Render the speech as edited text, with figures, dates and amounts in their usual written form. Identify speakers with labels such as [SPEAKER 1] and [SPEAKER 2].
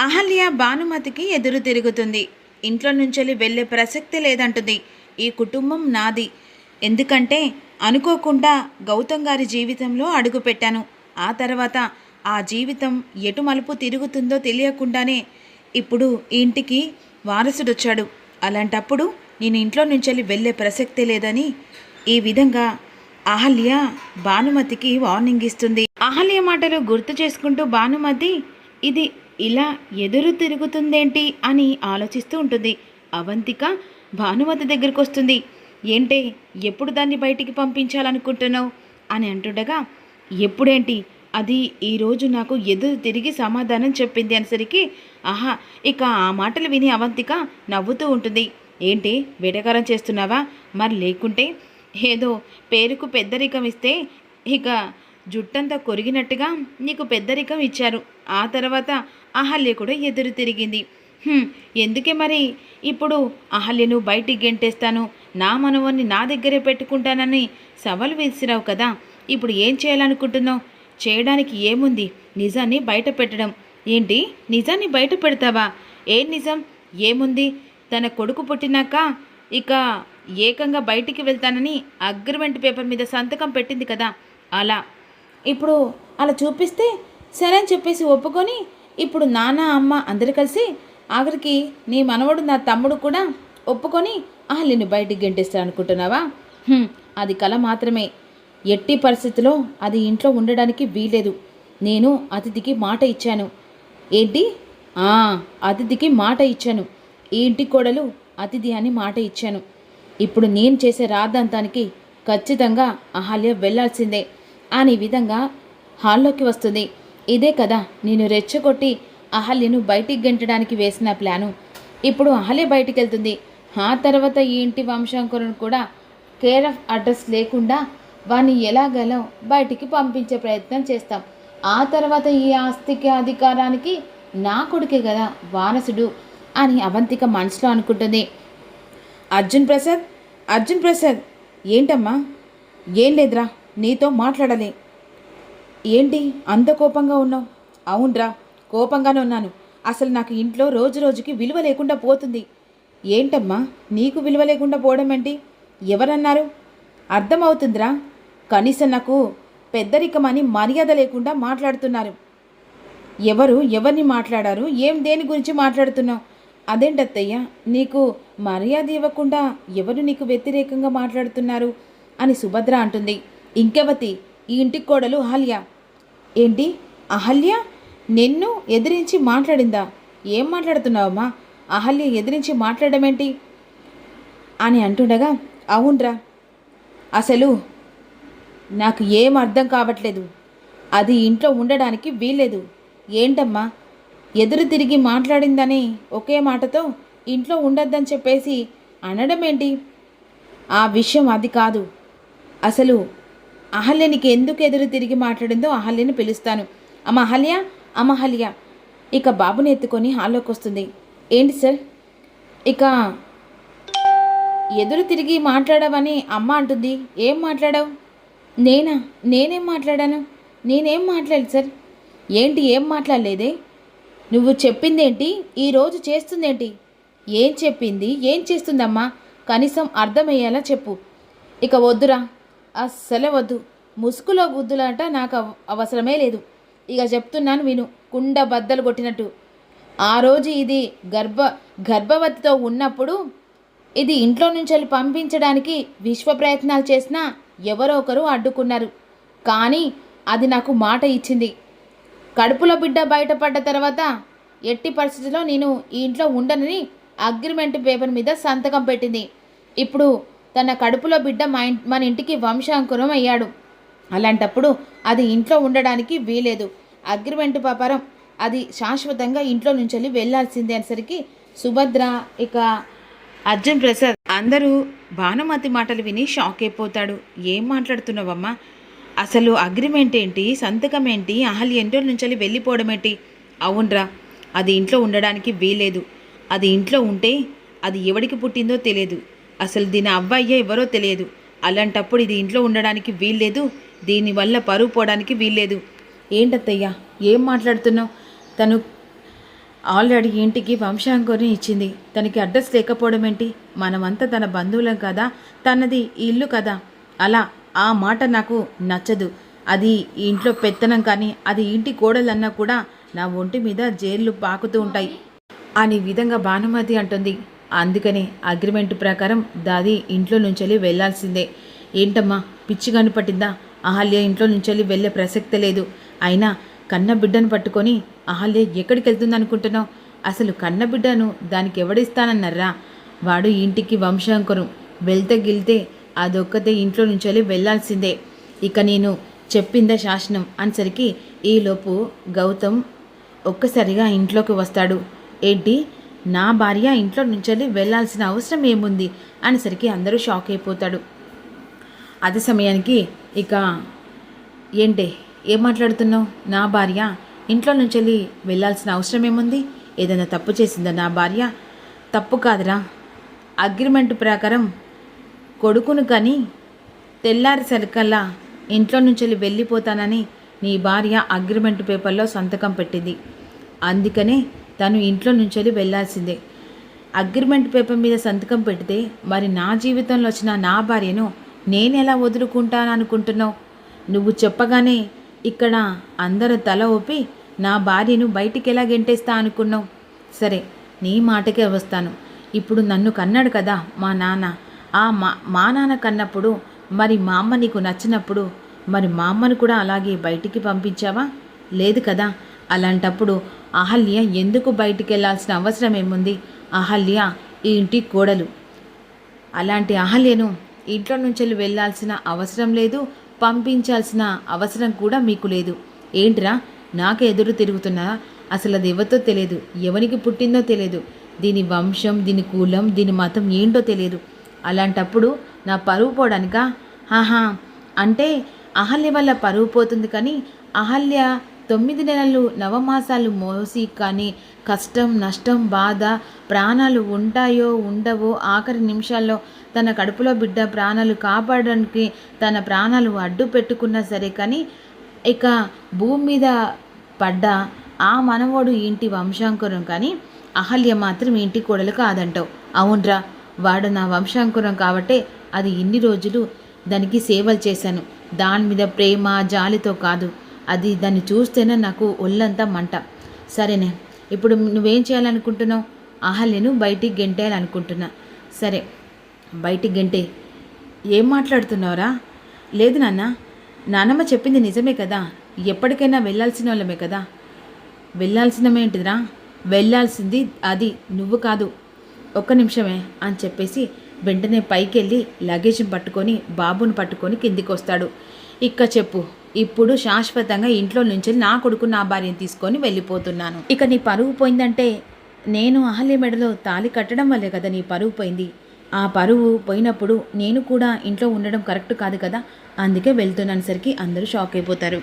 [SPEAKER 1] అహల్య భానుమతికి ఎదురు తిరుగుతుంది. ఇంట్లో నుంచెల్లి వెళ్ళే ప్రసక్తి లేదంటుంది. ఈ కుటుంబం నాది. ఎందుకంటే అనుకోకుండా గౌతమ్ గారి జీవితంలో అడుగుపెట్టాను. ఆ తర్వాత ఆ జీవితం ఎటు మలుపు తిరుగుతుందో తెలియకుండానే ఇప్పుడు ఈ ఇంటికి వారసుడొచ్చాడు. అలాంటప్పుడు నేను ఇంట్లో నుంచెల్లి వెళ్ళే ప్రసక్తే లేదని ఈ విధంగా అహల్య భానుమతికి వార్నింగ్ ఇస్తుంది. అహల్య మాటలు గుర్తు చేసుకుంటూ భానుమతి ఇది ఇలా ఎదురు తిరుగుతుందేంటి అని ఆలోచిస్తూ ఉంటుంది. అవంతిక భానుమతి దగ్గరికి వస్తుంది. ఏంటే ఎప్పుడు దాన్ని బయటికి పంపించాలనుకుంటున్నావు అని అంటుండగా, ఎప్పుడేంటి అది ఈరోజు నాకు ఎదురు తిరిగి సమాధానం చెప్పింది అనేసరికి ఆహా, ఇక ఆ మాటలు విని అవంతిక నవ్వుతూ ఉంటుంది. ఏంటి వెటకారం చేస్తున్నావా? మరి లేకుంటే ఏదో పేరుకు పెద్దరికం ఇస్తే ఇక జుట్టంతా కొరిగినట్టుగా నీకు పెద్దరికం ఇచ్చారు. ఆ తర్వాత అహల్య కూడా ఎదురు తిరిగింది. ఎందుకే మరి ఇప్పుడు అహల్యను బయటికి గెంటేస్తాను, నా మనవన్ని నా దగ్గరే పెట్టుకుంటానని సవాలు విసిరావు కదా. ఇప్పుడు ఏం చేయాలనుకుంటున్నావు? చేయడానికి ఏముంది? నిజాన్ని బయట పెట్టడం. ఏంటి నిజాన్ని బయట పెడతావా? ఏం నిజం? ఏముంది? తన కొడుకు పుట్టినాక ఇక ఏకంగా బయటికి వెళ్తానని అగ్రిమెంట్ పేపర్ మీద సంతకం పెట్టింది కదా, అలా ఇప్పుడు అలా చూపిస్తే సరే అని చెప్పేసి ఒప్పుకొని ఇప్పుడు నాన్న అమ్మ అందరు కలిసి ఆఖరికి నీ మనవడు నా తమ్ముడు కూడా ఒప్పుకొని అహల్యని బయటికి గెంటేస్తా అనుకుంటున్నావా? అది కల మాత్రమే. ఎట్టి పరిస్థితిలో అది ఇంట్లో ఉండడానికి వీలేదు. నేను అతిథికి మాట ఇచ్చాను. ఏంటి? అతిథికి మాట ఇచ్చాను. ఈ ఇంటి కోడలు అతిథి అని మాట ఇచ్చాను. ఇప్పుడు నేను చేసే రాద్ధాంతానికి ఖచ్చితంగా అహల్య వెళ్లాల్సిందే అని విధంగా హాల్లోకి వస్తుంది. ఇదే కదా నేను రెచ్చగొట్టి అహల్యను బయటికి గెంటడానికి వేసిన ప్లాను. ఇప్పుడు అహల్య బయటికి వెళ్తుంది. ఆ తర్వాత ఈ ఇంటి వంశాంకులను కూడా కేర్ ఆఫ్ అడ్రస్ లేకుండా వాడిని ఎలాగలో బయటికి పంపించే ప్రయత్నం చేస్తాం. ఆ తర్వాత ఈ ఆస్తికి అధికారానికి నా కొడుకే కదా వారసుడు అని అవంతిక మనసులో అనుకుంటుంది. అర్జున్ ప్రసాద్ ఏంటమ్మా? ఏం లేదురా, నీతో మాట్లాడాలి. ఏంటి అంత కోపంగా ఉన్నావు? అవునరా, కోపంగానే ఉన్నాను. అసలు నాకు ఇంట్లో రోజు రోజుకి విలువ లేకుండా పోతుంది. ఏంటమ్మా నీకు విలువ లేకుండా పోవడం ఏంటి? ఎవరన్నారు? అర్థమవుతుందిరా, కనీసం నాకు పెద్దరికమని మర్యాద లేకుండా మాట్లాడుతున్నారు. ఎవరిని మాట్లాడారు? దేని గురించి మాట్లాడుతున్నావు? అదేంటత్తయ్య, నీకు మర్యాద ఇవ్వకుండా ఎవరు నీకు వ్యతిరేకంగా మాట్లాడుతున్నారు అని సుభద్ర అంటుంది. ఇంకెవతి? ఈ ఇంటికి కోడలు అహల్య. ఏంటి అహల్య నిన్ను ఎదిరించి మాట్లాడిందా? ఏం మాట్లాడుతున్నావమ్మా? అహల్య ఎదిరించి మాట్లాడమేంటి అని అంటుండగా, అవునరా, అసలు నాకు ఏం అర్థం కావట్లేదు. అది ఇంట్లో ఉండడానికి వీల్లేదు. ఏంటమ్మా ఎదురు తిరిగి మాట్లాడిందని ఒకే మాటతో ఇంట్లో ఉండొద్దని చెప్పేసి అనడం ఏంటి? ఆ విషయం అది కాదు. అసలు అహల్యనికి ఎందుకు ఎదురు తిరిగి మాట్లాడిందో అహల్యని పిలుస్తాను. అమ్మ అహల్య ఇక బాబుని ఎత్తుకొని హాల్లోకి వస్తుంది. ఏంటి సార్, ఇక ఎదురు తిరిగి మాట్లాడవని అమ్మ అంటుంది. ఏం మాట్లాడావు? నేనేం మాట్లాడాను? నేనేం మాట్లాడలేదు సార్. ఏంటి ఏం మాట్లాడలేదే? నువ్వు చెప్పిందేంటి? ఈరోజు చేస్తుందేంటి? ఏం చెప్పింది ఏం చేస్తుందమ్మా? కనీసం అర్థమయ్యేలా చెప్పు. ఇక వద్దురా, అస్సలే వద్దు. ముసుగులో గుద్దులాట నాకు అవసరమే లేదు. ఇక చెప్తున్నాను విను, కుండ బద్దలు కొట్టినట్టు. ఆ రోజు ఇది గర్భవతితో ఉన్నప్పుడు ఇది ఇంట్లో నుంచి పంపించడానికి విశ్వ ప్రయత్నాలు చేసినా ఎవరో ఒకరు అడ్డుకున్నారు. కానీ అది నాకు మాట ఇచ్చింది. కడుపులో బిడ్డ బయటపడ్డ తర్వాత ఎట్టి పరిస్థితిలో నేను ఈ ఇంట్లో ఉండనని అగ్రిమెంట్ పేపర్ మీద సంతకం పెట్టింది. ఇప్పుడు తన కడుపులో బిడ్డ మన ఇంటికి వంశాంకురం అయ్యాడు. అలాంటప్పుడు అది ఇంట్లో ఉండడానికి వీలేదు. అగ్రిమెంట్ ప్రకారం అది శాశ్వతంగా ఇంట్లో నుంచి వెళ్లాల్సిందే అనేసరికి సుభద్ర ఇక అర్జున్ ప్రసాద్ అందరూ భానుమతి మాటలు విని షాక్ అయిపోతాడు. ఏం మాట్లాడుతున్నావమ్మా? అసలు అగ్రిమెంట్ ఏంటి, సంతకం ఏంటి, అహల్య ఇంట్లో నుంచి వెళ్ళిపోవడం ఏంటి? అవునరా, అది ఇంట్లో ఉండడానికి వీలేదు. అది ఇంట్లో ఉంటే అది ఎవడికి పుట్టిందో తెలియదు. అసలు దీని అవ్వయ్య ఎవరో తెలియదు. అలాంటప్పుడు ఇది ఇంట్లో ఉండడానికి వీల్లేదు. దీనివల్ల పరువు పోవడానికి వీల్లేదు. ఏంటత్తయ్యా ఏం మాట్లాడుతున్నావు? తను ఆల్రెడీ ఇంటికి వంశాంకుని ఇచ్చింది. తనకి అడ్రస్ లేకపోవడం ఏంటి? మనమంతా తన బంధువులం కదా, తనది ఈ ఇల్లు కదా. అలా ఆ మాట నాకు నచ్చదు. అది ఈ ఇంట్లో పెత్తనం, కానీ అది ఇంటి కోడలన్నా కూడా నా ఒంటి మీద జైళ్ళు పాకుతూ ఉంటాయి అని విధంగా భానుమతి అంటుంది. అందుకని అగ్రిమెంట్ ప్రకారం దాది ఇంట్లో నుంచి వెళ్లాల్సిందే. ఏంటమ్మా పిచ్చిగాని పట్టిందా? అహల్య ఇంట్లో నుంచి వెళ్ళే ప్రసక్తే లేదు. అయినా కన్న బిడ్డను పట్టుకొని అహల్య ఎక్కడికి వెళ్తుంది అనుకుంటున్నావు? అసలు కన్న బిడ్డను దానికి ఎవడిస్తానన్నారా? వాడు ఇంటికి వంశాంకురం. వెళ్తే గిల్తే అదొక్కతే ఇంట్లో నుంచి వెళ్లాల్సిందే. ఇక నేను చెప్పిందే శాసనం అనేసరికి ఈలోపు గౌతమ్ ఒక్కసారిగా ఇంట్లోకి వస్తాడు. ఏంటి, నా భార్య ఇంట్లో నుంచి వెళ్లాల్సిన అవసరం ఏముంది అనేసరికి అందరూ షాక్ అయిపోతాడు. అదే సమయానికి ఇక ఏంటే ఏం మాట్లాడుతున్నావు? నా భార్య ఇంట్లో నుంచి వెళ్ళాల్సిన అవసరం ఏముంది? ఏదైనా తప్పు చేసిందా నా భార్య? తప్పు కాదురా, అగ్రిమెంట్ ప్రకారం కొడుకును కానీ తెల్లారి సరికల్లా ఇంట్లో నుంచి వెళ్ళిపోతానని నీ భార్య అగ్రిమెంట్ పేపర్లో సంతకం పెట్టింది. అందుకనే తను ఇంట్లో నుంచి వెళ్ళాల్సిందే. అగ్రిమెంట్ పేపర్ మీద సంతకం పెడితే మరి నా జీవితంలో వచ్చిన నా భార్యను నేనెలా వదులుకుంటాను అనుకుంటున్నావు? నువ్వు చెప్పగానే ఇక్కడ అందరూ తల ఊపి నా భార్యను బయటికి ఎలా గెంటేస్తా అనుకున్నావు? సరే, నీ మాటకే వస్తాను. ఇప్పుడు నన్ను కన్నాడు కదా మా నాన్న. ఆ మా నాన్న కన్నప్పుడు మరి మా అమ్మ నీకు నచ్చినప్పుడు మరి మా అమ్మను కూడా అలాగే బయటికి పంపించావా? లేదు కదా. అలాంటప్పుడు అహల్య ఎందుకు బయటికి వెళ్ళాల్సిన అవసరం ఏముంది? అహల్య ఈ ఇంటి కోడలు. అలాంటి అహల్యను ఇంట్లో నుంచి వెళ్ళాల్సిన అవసరం లేదు, పంపించాల్సిన అవసరం కూడా మీకు లేదు. ఏంట్రా నాకు ఎదురు తిరుగుతున్నా? అసలు అది ఎవరితో తెలియదు, ఎవరికి పుట్టిందో తెలియదు, దీని వంశం, దీని కులం, దీని మతం ఏంటో తెలియదు. అలాంటప్పుడు నా పరువు పోవడానికా? ఆహా, అంటే అహల్య వల్ల పరువు పోతుంది, కానీ అహల్య 9 నెలలు నవమాసాలు మోసి కానీ కష్టం, నష్టం, బాధ, ప్రాణాలు ఉంటాయో ఉండవో, ఆఖరి నిమిషాల్లో తన కడుపులో బిడ్డ ప్రాణాలు కాపాడడానికి తన ప్రాణాలు అడ్డు పెట్టుకున్నా సరే, కానీ ఇక భూమి మీద పడ్డ ఆ మనవోడు ఇంటి వంశాంకురం, కానీ అహల్య మాత్రం ఇంటి కోడలు కాదంటావు. అవునరా, వాడు నా వంశాంకురం కాబట్టే అది ఇన్ని రోజులు దానికి సేవలు చేశాను. దాని మీద ప్రేమ జాలితో కాదు, అది దాన్ని చూస్తేనే నాకు ఒళ్ళంతా మంట. సరేనే, ఇప్పుడు నువ్వేం చేయాలనుకుంటున్నావు? అహల్యను బయటికి గెంటేయాలనుకుంటున్నా. సరే, బయటికి గెంటే. ఏం మాట్లాడుతున్నావురా? లేదు నాన్న, నాన్నమ్మ చెప్పింది నిజమే కదా, ఎప్పటికైనా వెళ్ళాల్సిన వాళ్ళమే కదా. వెళ్ళాల్సినమేంటిదిరా? వెళ్ళాల్సింది అది నువ్వు కాదు. ఒక్క నిమిషమే అని చెప్పేసి వెంటనే పైకి వెళ్ళి లగేజ్ పట్టుకొని బాబుని పట్టుకొని కిందికి వస్తాడు. ఇక చెప్పు, ఇప్పుడు శాశ్వతంగా ఇంట్లో నుంచి నా కొడుకు నా భార్యను తీసుకొని వెళ్ళిపోతున్నాను. ఇక నీ పరువు పోయిందంటే నేను అహల్య మెడలో తాళి కట్టడం వల్లే కదా నీ పరువు పోయింది. ఆ పరువు పోయినప్పుడు నేను కూడా ఇంట్లో ఉండడం కరెక్ట్ కాదు కదా, అందుకే వెళ్తున్నాను సరికి అందరూ షాక్ అయిపోతారు.